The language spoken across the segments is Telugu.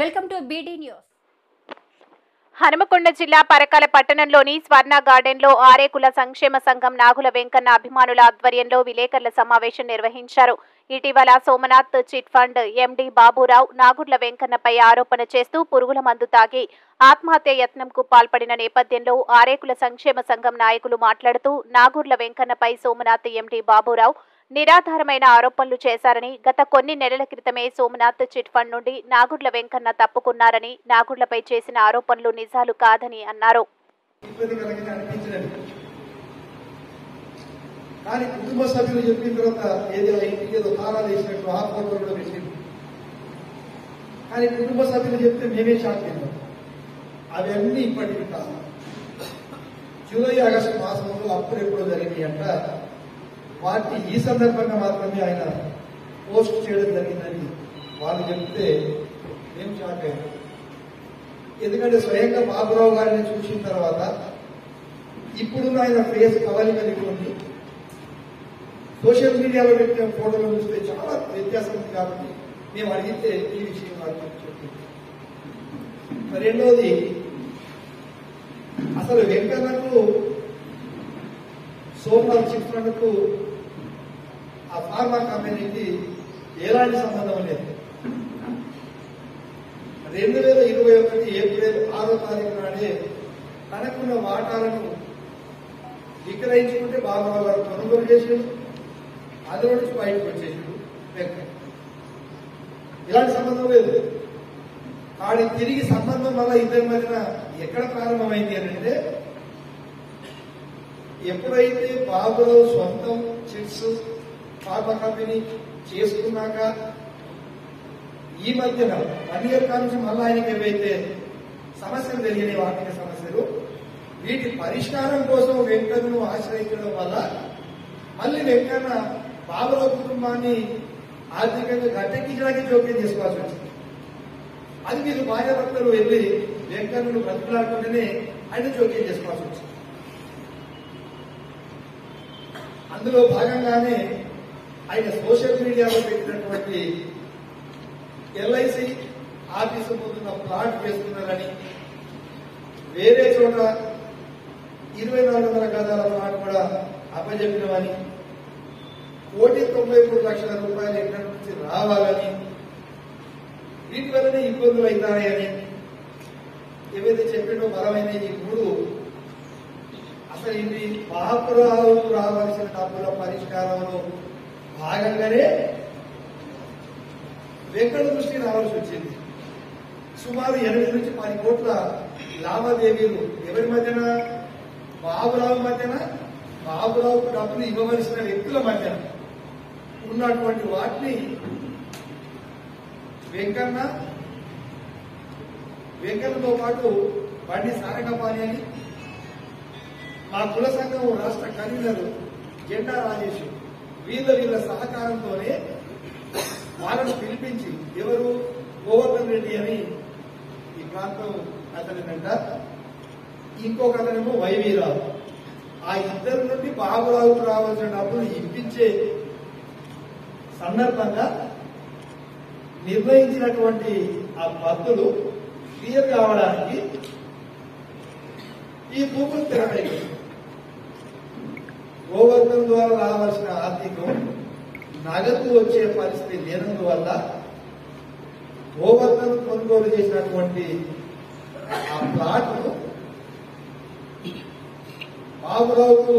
Welcome to BD news. Hanumakonda జిల్లా పరకాల పట్టణంలోని స్వర్ణ గార్డెన్లో ఆరేకుల సంక్షేమ సంఘం నాగుల వెంకన్న అభిమానుల ఆధ్వర్యంలో విలేకరుల సమావేశం నిర్వహించారు. ఇటీవల Somnath chit fund MD Baburao Nagurla వెంకన్నపై ఆరోపణ చేస్తూ పురుగుల మందు తాగి ఆత్మహత్య యత్నంకు పాల్పడిన నేపథ్యంలో ఆరేకుల సంక్షేమ సంఘం నాయకులు మాట్లాడుతూ నాగుర్ల వెంకన్నపై సోమనాథ్ ఎండీ బాబురావు నిరాధారమైన ఆరోపణలు చేశారని, గత కొన్ని నెలల క్రితమే సోమనాథ్ చిట్ ఫండ్ నుండి నాగుర్ల వెంకన్న తప్పుకున్నారని, నాగుర్లపై చేసిన ఆరోపణలు నిజాలు కాదని అన్నారు. కానీ కుటుంబ సభ్యులు చెప్పిన తర్వాత ఏదో తాళాలు వేసినట్టు ఆ ఫోటో కూడా పెట్టింది. కానీ కుటుంబ సభ్యులు చెప్తే మేమే షాక్ అయ్యాం. అవన్నీ ఇప్పటికి కాదు. జూలై ఆగస్టు మాసంలో అప్పుడెప్పుడో జరిగినాయి అంట. వాటి ఈ సందర్భంగా మాత్రమే ఆయన పోస్ట్ చేయడం జరిగిందని వాళ్ళు చెప్తే మేము షాక్ అయ్యాం. ఎందుకంటే స్వయంగా బాబురావు గారిని చూసిన తర్వాత ఇప్పుడు ఆయన ఫేస్ కవలికలుండి సోషల్ మీడియాలో పెట్టిన ఫోటోలు చూస్తే చాలా వ్యత్యాసం ఉంది. కాబట్టి మేము అడిగితే ఈ విషయం వాళ్ళకి చెప్పింది. రెండోది, అసలు వెంకన్నకు సోమనాథ్ చిట్ ఫండ్కు ఆ ఫార్మా కంపెనీకి ఎలాంటి సంబంధం లేదు. 2021 ఏప్రిల్ 6వ తారీఖు నాడే తనకున్న వాటాలను విక్రయించుకుంటే బాబురావు గారు కొనుగోలు చేసాడు. అందులో నుంచి బయటకు వచ్చేసాడు వెంకన్న. ఇలాంటి సంబంధం లేదు. కానీ తిరిగి సంబంధం వల్ల ఇద్దరి మధ్యన ఎక్కడ ప్రారంభమైంది అంటే, ఎప్పుడైతే బాబురావు సొంతం చిట్స్ ఫార్మా కంపెనీ చేసుకున్నాక ఈ మధ్యన 1 ఇయర్ కాలం మళ్ళీ ఆయనకి ఏవైతే సమస్యలు తెలియని ఆర్థిక సమస్యలు, వీటి పరిష్కారం కోసం వెంకన్నను ఆశ్రయించడం వల్ల మళ్ళీ వెంకన్న బాబురావు కుటుంబాన్ని ఆర్థికంగా గట్టెక్కించడానికి జోక్యం చేసుకోవాల్సి వచ్చింది. అది మీరు భార్యాభర్తలు వెళ్ళి వెంకన్నను బ్రతికిలాడుకుంటేనే ఆయన జోక్యం చేసుకోవాల్సి వచ్చింది. అందులో భాగంగానే ఆయన సోషల్ మీడియాలో పెట్టినటువంటి ఎల్ఐసి ఆఫీసు ముందున్న ప్లాట్ వేస్తున్నారని, వేరే చోట 2400 గజాల ప్లాట్ కూడా అప్పజెప్పినవని, 1,93,00,000 రూపాయలు ఎక్కడి నుంచి రావాలని, వీటి వల్లనే ఇబ్బందులు అవుతాయని ఏవైతే చెప్పినో బలమైన ఈ 3 అసలు ఇది బాబురావు రావాల్సిన డబ్బుల పరిష్కారంలో భాగంగానే వెంకన్న దృష్టికి రావాల్సి వచ్చింది. సుమారు 8 నుంచి 10 కోట్ల లావాదేవీలు ఎవరి మధ్యన? బాబురావు మధ్యన, బాబురావుకు డబ్బులు ఇవ్వవలసిన వ్యక్తుల మధ్యన ఉన్నటువంటి వాటిని వెంకన్నతో పాటు బండి సారంగపాణి అని, మా కుల సంఘం రాష్ట్ర కన్వీనర్ జెండా రాజేష్ వీళ్ళ సహకారంతోనే వాళ్ళను పిలిపించి, ఎవరు? గోవర్ధన్ రెడ్డి అని ఈ ప్రాంతం అతనిదంట, ఇంకొక అతనేమో వైవీరావు. ఆ ఇద్దరి నుండి బాబురావుకు రావాల్సిన డబ్బులు ఇప్పించే సందర్భంగా నిర్ణయించినటువంటి ఆ పద్ధతులు క్లియర్ కావడానికి ఈ భూములు తెరపైకి గోవర్ధన్ ద్వారా రావాల్సిన ఆర్థికం నగదు వచ్చే పరిస్థితి లేనందువల్ల గోవర్ధన్ కొనుగోలు చేసినటువంటి ఆ ప్లాట్ను బాబురావుకు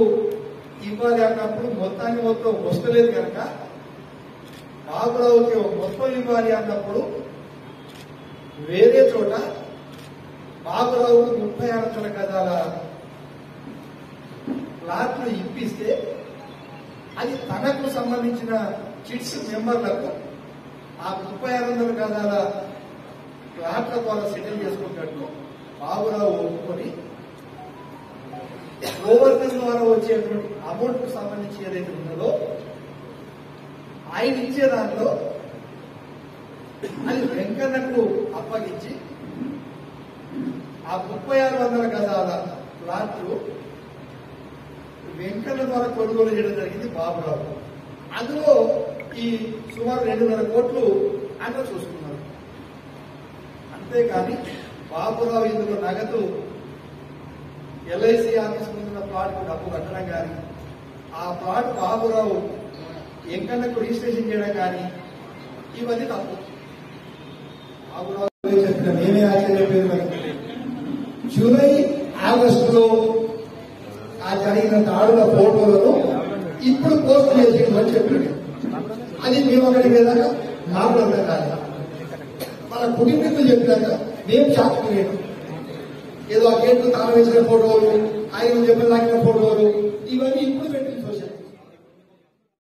ఇవ్వాలి అన్నప్పుడు మొత్తం వస్తలేదు కనుక బాబురావుకి మొత్తం ఇవ్వాలి అన్నప్పుడు వేరే చోట బాబురావుకు 36 గజాల ప్లాట్లు ఇప్పిస్తే అది తనకు సంబంధించిన చిట్స్ మెంబర్లకు ఆ 3600 గజాల ప్లాట్ల ద్వారా సెటిల్ చేసుకున్నట్టు బాబురావు ఒప్పుకొని గోవర్ధన్ ద్వారా వచ్చేటువంటి అమౌంట్ కు సంబంధించి ఏదైతే ఉన్నదో ఆయన ఇచ్చే దాంట్లో అది వెంకన్నకు అప్పగించి ఆ 3600 గజాల ప్లాట్లు వెంకన్న ద్వారా కొనుగోలు చేయడం జరిగింది బాబురావు. అందులో ఈ సుమారు 2.5 కోట్లు ఆయన చూసుకున్నారు. అంతేకాని బాబురావు ఇందులో నగదు ఎల్ఐసి ఆఫీస్ ముందున్న ప్లాట్కు డబ్బు కట్టడం కానీ ఆ ప్లాట్ బాబురావు ఎంకన్నకు రిజిస్ట్రేషన్ చేయడం కానీ ఇవన్నీ తప్పు. బాబురావు చెప్పిన మేమే ఆశ్చర్యపోయింది. జూలై ఆగస్టులో ఆ జరిగిన దాడుల ఫోటోలను ఇప్పుడు పోస్ట్ చేసిందని చెప్పాడు. అది మేము అక్కడికి వెళ్ళాక నాకు అర్థం కాదు. మన కుటుంబీకులు చెప్పినాక మేము చాకులేదు. ఏదో ఆ గేట్లు తాళం వేసిన ఫోటోలు, ఆయన చెప్పిన ఫోటోలు ఇవన్నీ ఇప్పుడు